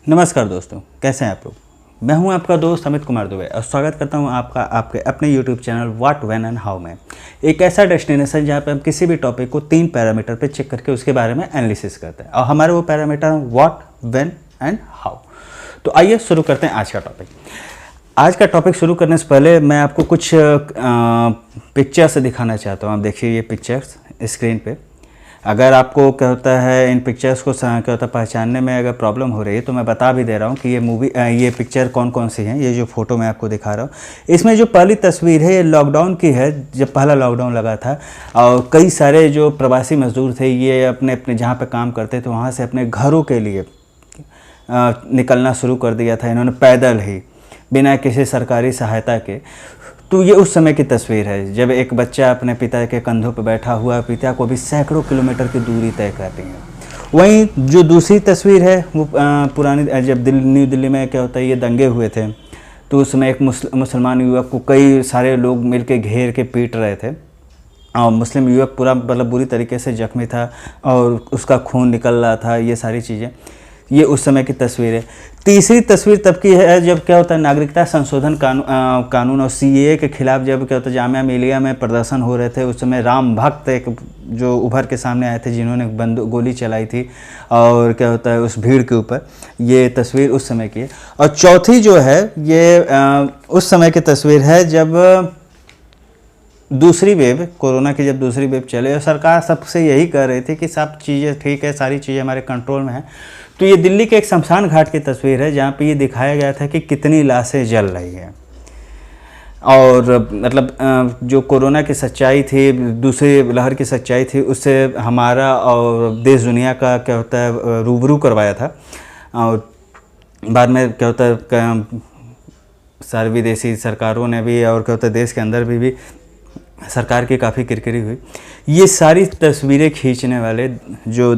नमस्कार दोस्तों, कैसे हैं आप लोग। मैं हूं आपका दोस्त अमित कुमार दुबे और स्वागत करता हूं आपका आपके अपने YouTube channel what when and how में। एक ऐसा डेस्टिनेशन जहां पे हम किसी भी टॉपिक को 3 पैरामीटर पे चेक करके उसके बारे में एनालिसिस करते हैं और हमारे वो पैरामीटर हैं व्हाट, व्हेन एंड हाउ। तो आइए शुरू करते हैं आज का टॉपिक। आज का टॉपिक शुरू करने से पहले मैं आपको कुछ पिक्चर्स दिखाना चाहता हूँ। आप देखिए ये पिक्चर्स स्क्रीन पे। अगर आपको क्या होता है इन पिक्चर्स को क्या होता है पहचानने में अगर प्रॉब्लम हो रही है तो मैं बता भी दे रहा हूँ कि ये पिक्चर कौन कौन सी हैं। ये जो फ़ोटो मैं आपको दिखा रहा हूँ, इसमें जो पहली तस्वीर है ये लॉकडाउन की है, जब पहला लॉकडाउन लगा था और कई सारे जो प्रवासी मजदूर थे ये अपने अपने जहाँ पे काम करते थे वहाँ से अपने घरों के लिए निकलना शुरू कर दिया था इन्होंने, पैदल ही, बिना किसी सरकारी सहायता के। तो ये उस समय की तस्वीर है जब एक बच्चा अपने पिता के कंधों पर बैठा हुआ पिता को भी सैकड़ों किलोमीटर की दूरी तय कर रही है। वहीं जो दूसरी तस्वीर है वो पुरानी, जब न्यू दिल्ली में क्या होता है ये दंगे हुए थे तो उस समय एक मुसलमान युवक को कई सारे लोग मिलकर घेर के पीट रहे थे और मुस्लिम युवक पूरा मतलब बुरी तरीके से जख्मी था और उसका खून निकल रहा था। ये सारी चीज़ें ये उस समय की तस्वीर है। तीसरी तस्वीर तब की है जब क्या होता है नागरिकता संशोधन कानून और सीएए के खिलाफ जब क्या होता है जामिया मिलिया में प्रदर्शन हो रहे थे। उस समय राम भक्त एक जो उभर के सामने आए थे जिन्होंने गोली चलाई थी और क्या होता है उस भीड़ के ऊपर। ये तस्वीर उस समय की है। और चौथी जो है ये उस समय की तस्वीर है जब दूसरी वेव, कोरोना की जब दूसरी वेव चले और सरकार सबसे यही कह रही थी कि सब चीज़ें ठीक है, सारी चीज़ें हमारे कंट्रोल में हैं। तो ये दिल्ली के एक शमशान घाट की तस्वीर है जहाँ पे ये दिखाया गया था कि कितनी लाशें जल रही हैं और मतलब जो कोरोना की सच्चाई थी, दूसरी लहर की सच्चाई थी, उससे हमारा और देश दुनिया का क्या होता है रूबरू करवाया था। और बाद में क्या होता है सारी विदेशी सरकारों ने भी और क्या होता है देश के अंदर भी सरकार की काफ़ी किरकिरी हुई। ये सारी तस्वीरें खींचने वाले जो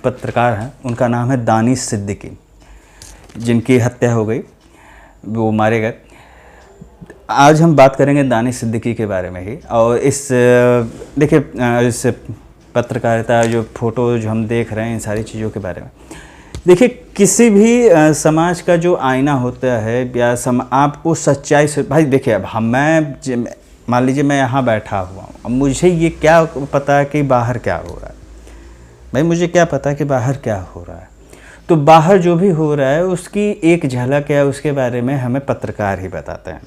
पत्रकार हैं उनका नाम है दानिश सिद्दीकी, जिनकी हत्या हो गई, वो मारे गए। आज हम बात करेंगे दानिश सिद्दीकी के बारे में ही। और इस देखिए इस पत्रकारिता जो फ़ोटो जो हम देख रहे हैं इन सारी चीज़ों के बारे में देखिए, किसी भी समाज का जो आईना होता है या आपको सच्चाई से भाई देखिए, अब मैं मान लीजिए मैं यहाँ बैठा हुआ हूँ, अब मुझे ये क्या पता है कि बाहर क्या हो रहा है। भाई मुझे क्या पता है कि बाहर क्या हो रहा है। तो बाहर जो भी हो रहा है उसकी एक झलक है, उसके बारे में हमें पत्रकार ही बताते हैं।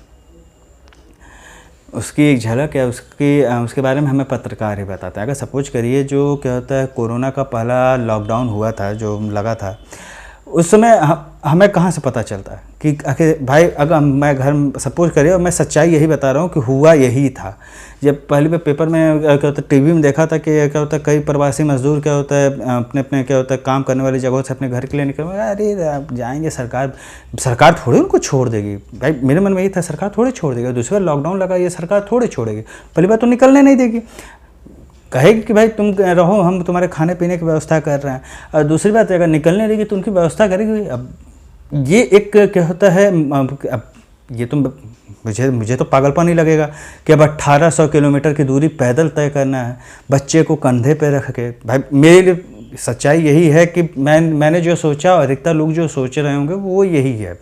उसकी एक झलक है, उसके बारे में हमें पत्रकार ही बताते हैं। अगर सपोज करिए जो क्या होता है कोरोना का पहला लॉकडाउन हुआ था जो लगा था, उस समय हमें कहाँ से पता चलता है कि आखिर भाई अगर मैं घर सपोज करिए और मैं सच्चाई यही बता रहा हूँ कि हुआ यही था। जब पहले पे पेपर में क्या होता है टीवी में देखा था कि क्या होता है कई प्रवासी मजदूर क्या होता है अपने अपने क्या होता है काम करने वाली जगहों से अपने घर के लिए निकल, अरे जाएंगे सरकार थोड़ी उनको छोड़ देगी। भाई मेरे मन में यही था सरकार थोड़ी छोड़ देगी, दूसरी बार लॉकडाउन लगा ये सरकार थोड़ी छोड़ेगी, पहली बार तो निकलने नहीं देगी, कहेगी कि भाई तुम रहो हम तुम्हारे खाने पीने की व्यवस्था कर रहे हैं। और दूसरी बात अगर निकलने देगी तो उनकी व्यवस्था करेगी। अब ये एक क्या होता है, अब ये तो मुझे तो पागलपन ही लगेगा कि अब 1800 किलोमीटर की दूरी पैदल तय करना है बच्चे को कंधे पे रख के। भाई मेरे लिए सच्चाई यही है कि मैंने जो सोचा और अधिकतर लोग जो सोच रहे होंगे वो यही है।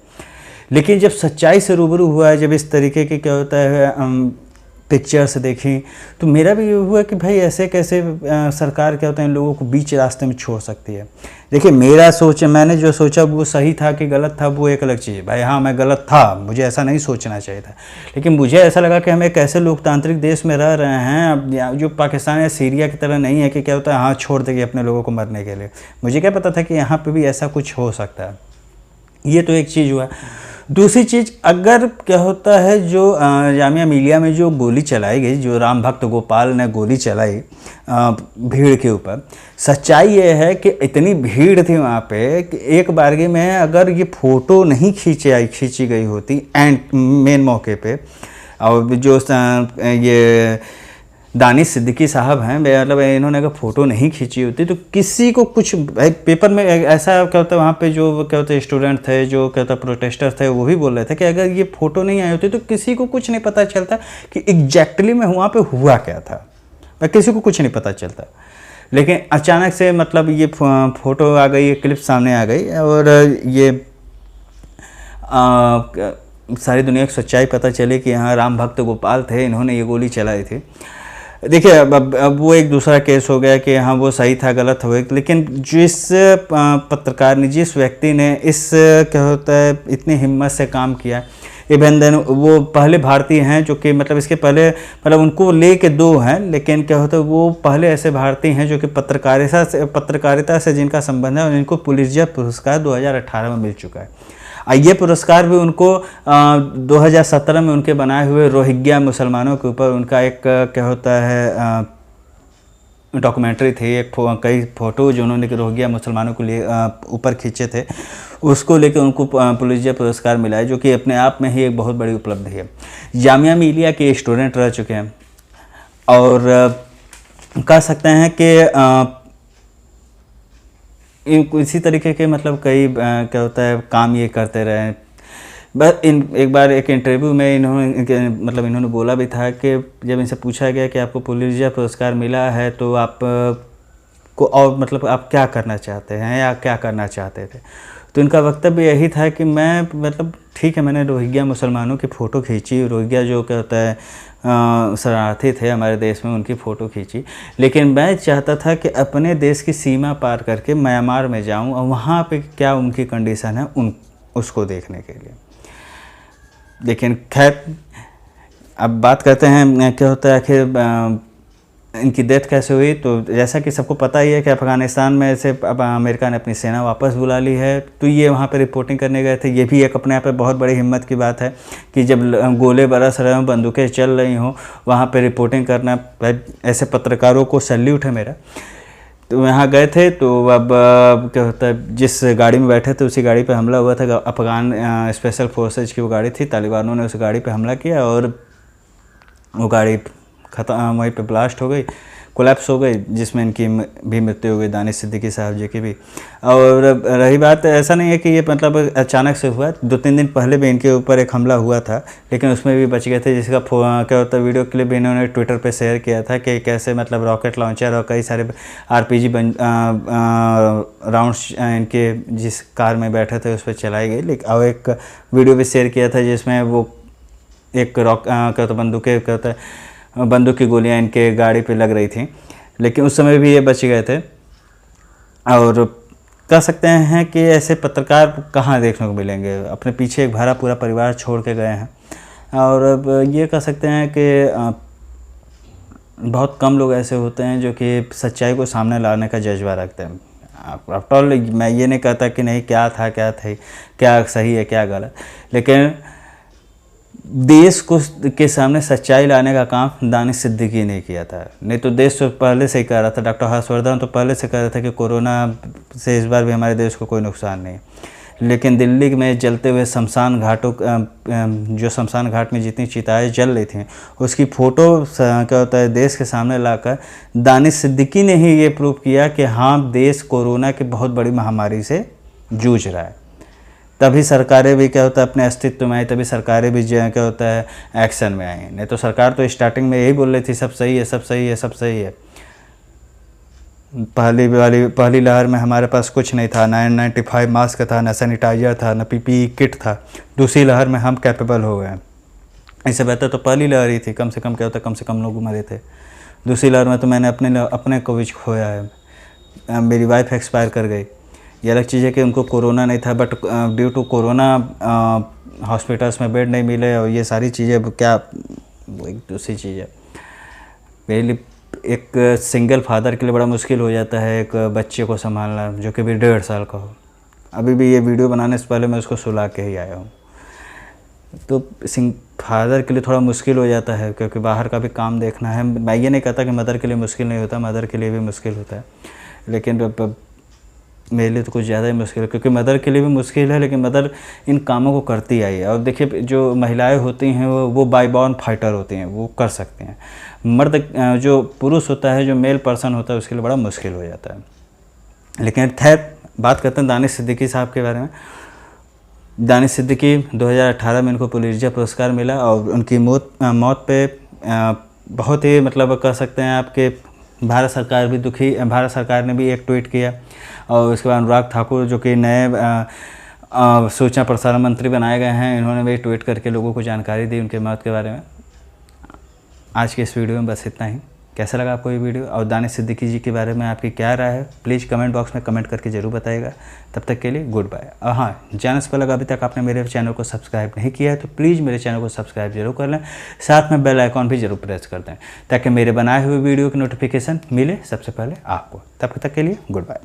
लेकिन जब सच्चाई से रूबरू हुआ है, जब इस तरीके के क्या होता है पिक्चर्स देखी, तो मेरा भी ये हुआ कि भाई ऐसे कैसे सरकार क्या होता है इन लोगों को बीच रास्ते में छोड़ सकती है। देखिए मैंने जो सोचा वो सही था कि गलत था वो एक अलग चीज़ है। भाई हाँ मैं गलत था, मुझे ऐसा नहीं सोचना चाहिए था, लेकिन मुझे ऐसा लगा कि हम एक ऐसे लोकतांत्रिक देश में रह रहे हैं जो पाकिस्तान या सीरिया की तरह नहीं है कि क्या होता है हाँ छोड़ देंगे अपने लोगों को मरने के लिए। मुझे क्या पता था कि यहाँ पर भी ऐसा कुछ हो सकता है। ये तो एक चीज़ हुआ। दूसरी चीज़, अगर क्या होता है जो जामिया मिलिया में जो गोली चलाई गई, जो राम भक्त गोपाल ने गोली चलाई भीड़ के ऊपर, सच्चाई ये है कि इतनी भीड़ थी वहाँ पे कि एक बारगी में अगर ये फ़ोटो नहीं खींची गई होती एंड मेन मौके पे, और जो ये दानिश सिद्दीकी साहब हैं मतलब इन्होंने अगर फ़ोटो नहीं खींची होती तो किसी को कुछ पेपर में ऐसा क्या होता है वहाँ पे जो क्या होता है स्टूडेंट थे जो क्या होता है प्रोटेस्टर्स थे वो भी बोल रहे थे कि अगर ये फ़ोटो नहीं आई होती तो किसी को कुछ नहीं पता चलता कि एग्जैक्टली में वहाँ पे हुआ क्या था, किसी को कुछ नहीं पता चलता। लेकिन अचानक से मतलब ये फ़ोटो आ गई, ये क्लिप सामने आ गई और ये सारी दुनिया की सच्चाई पता चले कि यहाँ राम भक्त गोपाल थे, इन्होंने ये गोली चलाई थी। देखिए अब वो एक दूसरा केस हो गया कि हाँ वो सही था गलत हो गया, लेकिन जिस पत्रकार ने, जिस व्यक्ति ने इस क्या होता है इतनी हिम्मत से काम किया, इवन देन वो पहले भारतीय हैं जो कि मतलब इसके पहले मतलब उनको ले के दो हैं, लेकिन क्या होता है वो पहले ऐसे भारतीय हैं जो कि पत्रकारिता से जिनका संबंध है और इनको पुलित्जर पुरस्कार 2018 में मिल चुका है। ये पुरस्कार भी उनको 2017 में उनके बनाए हुए रोहिंग्या मुसलमानों के ऊपर उनका एक क्या होता है डॉक्यूमेंट्री थी, कई फ़ोटो जो उन्होंने रोहिंग्या मुसलमानों को लिए ऊपर खींचे थे, उसको लेकर उनको पुलित्जर पुरस्कार मिला है, जो कि अपने आप में ही एक बहुत बड़ी उपलब्धि है। जामिया मिलिया के स्टूडेंट रह चुके हैं और कह सकते हैं कि इसी तरीके के मतलब कई क्या होता है काम ये करते रहे। बस एक बार एक इंटरव्यू में इन्होंने बोला भी था कि जब इनसे पूछा गया कि आपको पुलित्जर पुरस्कार मिला है तो आप को और मतलब आप क्या करना चाहते हैं या क्या करना चाहते थे, तो इनका वक्तव्य यही था कि मैं मतलब ठीक है, मैंने रोहिंग्या मुसलमानों की फ़ोटो खींची, रोहिंग्या जो क्या होता है शरणार्थी थे हमारे देश में, उनकी फ़ोटो खींची, लेकिन मैं चाहता था कि अपने देश की सीमा पार करके म्यांमार में जाऊं और वहाँ पे क्या उनकी कंडीशन है उसको देखने के लिए। लेकिन खैर अब बात करते हैं क्या होता है आखिर इनकी डेथ कैसे हुई। तो जैसा कि सबको पता ही है कि अफ़गानिस्तान में से अब अमेरिका ने अपनी सेना वापस बुला ली है, तो ये वहाँ पे रिपोर्टिंग करने गए थे। ये भी एक अपने आप में बहुत बड़ी हिम्मत की बात है कि जब गोले बरस रहे हों, बंदूकें चल रही हों, वहाँ पे रिपोर्टिंग करना, ऐसे पत्रकारों को सैल्यूट है मेरा। तो यहाँ गए थे, तो अब क्या होता है जिस गाड़ी में बैठे थे उसी गाड़ी पे हमला हुआ था। अफ़गान स्पेशल फोर्सेज की वो गाड़ी थी, तालिबानों ने उस गाड़ी पे हमला किया और वो गाड़ी वहीं पे ब्लास्ट हो गई, कोलैप्स हो गई, जिसमें इनकी भी मृत्यु हो गई, दानिश सिद्दीकी साहब जी की भी। और रही बात, ऐसा नहीं है कि ये मतलब अचानक से हुआ, 2-3 दिन पहले भी इनके ऊपर एक हमला हुआ था, लेकिन उसमें भी बच गए थे, जिसका क्या होता है वीडियो क्लिप भी इन्होंने ट्विटर पे शेयर किया था कि कैसे मतलब रॉकेट लॉन्चर और कई सारे RPG राउंड्स इनके जिस कार में बैठे थे उस पर चलाई गई। लेकिन और एक वीडियो भी शेयर किया था जिसमें वो एक क्या होता बंदूकें क्या होता है बंदूक की गोलियां इनके गाड़ी पे लग रही थी, लेकिन उस समय भी ये बच गए थे। और कह सकते हैं कि ऐसे पत्रकार कहाँ देखने को मिलेंगे, अपने पीछे एक भरा पूरा परिवार छोड़ के गए हैं। और अब ये कह सकते हैं कि बहुत कम लोग ऐसे होते हैं जो कि सच्चाई को सामने लाने का जज्बा रखते हैं। आफ्टर ऑल मैं ये नहीं कहता कि नहीं क्या था क्या सही है क्या गलत, लेकिन देश को के सामने सच्चाई लाने का काम दानिश सिद्दीकी ने किया था। नहीं तो देश तो पहले से ही कह रहा था, डॉक्टर हर्षवर्धन तो पहले से कह रहा था कि कोरोना से इस बार भी हमारे देश को कोई नुकसान नहीं। लेकिन दिल्ली में जलते हुए शमशान घाटों जो शमशान घाट में जितनी चिताएं जल रही थी उसकी फ़ोटो क्या होता है देश के सामने लाकर दानिश सिद्दीकी ने ही ये प्रूव किया कि हाँ देश कोरोना की बहुत बड़ी महामारी से जूझ रहा है। तभी सरकारें भी क्या होता है अपने अस्तित्व में आई, तभी सरकारें भी जो क्या होता है एक्शन में आई। नहीं तो सरकार तो स्टार्टिंग में यही बोल रही थी सब सही है सब सही है सब सही है। पहली लहर में हमारे पास कुछ नहीं था, ना N95 मास्क था, ना सैनिटाइजर था, ना PPE किट था। दूसरी लहर में हम कैपेबल हो गए। इससे बेहतर तो पहली लहर ही थी, कम से कम क्या होता कम से कम लोग मरे थे। दूसरी लहर में तो मैंने अपने को भी खोया है, मेरी वाइफ एक्सपायर कर गई। ये अलग चीज़ है कि उनको कोरोना नहीं था, but due to corona hospitals में बेड नहीं मिले और ये सारी चीज़ें क्या एक दूसरी चीज़ है। पहले एक सिंगल फादर के लिए बड़ा मुश्किल हो जाता है एक बच्चे को संभालना जो कि भी 1.5 साल का हो। अभी भी ये वीडियो बनाने से पहले मैं उसको सुला के ही आया हूँ। तो फादर के लिए थोड़ा मुश्किल हो जाता है क्योंकि बाहर का भी काम देखना है। मैं ये नहीं कहता कि मदर के लिए मुश्किल नहीं होता, मदर के लिए भी मुश्किल होता है, लेकिन मेरे लिए तो कुछ ज़्यादा ही मुश्किल है क्योंकि मदर के लिए भी मुश्किल है, लेकिन मदर इन कामों को करती आई है। और देखिए जो महिलाएं होती हैं वो बाय बॉर्न फाइटर होती हैं, वो कर सकते हैं। मर्द जो पुरुष होता है, जो मेल पर्सन होता है, उसके लिए बड़ा मुश्किल हो जाता है। लेकिन खैर बात करते हैं दानिश सिद्दीकी साहब के बारे में। दानिश सिद्दीकी 2018 में इनको पुलित्जर पुरस्कार मिला और उनकी मौत पे बहुत ही मतलब कह सकते हैं आपके भारत सरकार भी दुखी। भारत सरकार ने भी एक ट्वीट किया और उसके बाद अनुराग ठाकुर जो कि नए सूचना प्रसारण मंत्री बनाए गए हैं, इन्होंने भी ट्वीट करके लोगों को जानकारी दी उनके मौत के बारे में। आज के इस वीडियो में बस इतना ही। कैसा लगा आपको ये वीडियो और दानिश सिद्दीकी जी के बारे में आपकी क्या राय है, प्लीज़ कमेंट बॉक्स में कमेंट करके ज़रूर बताइएगा। तब तक के लिए गुड बाय। और हाँ, चैनल पर लगा अभी तक आपने मेरे चैनल को सब्सक्राइब नहीं किया है तो प्लीज़ मेरे चैनल को सब्सक्राइब जरूर कर लें, साथ में बेल आइकॉन भी जरूर प्रेस कर दें ताकि मेरे बनाए हुए वीडियो की नोटिफिकेशन मिले सबसे पहले आपको। तब तक के लिए गुड बाय।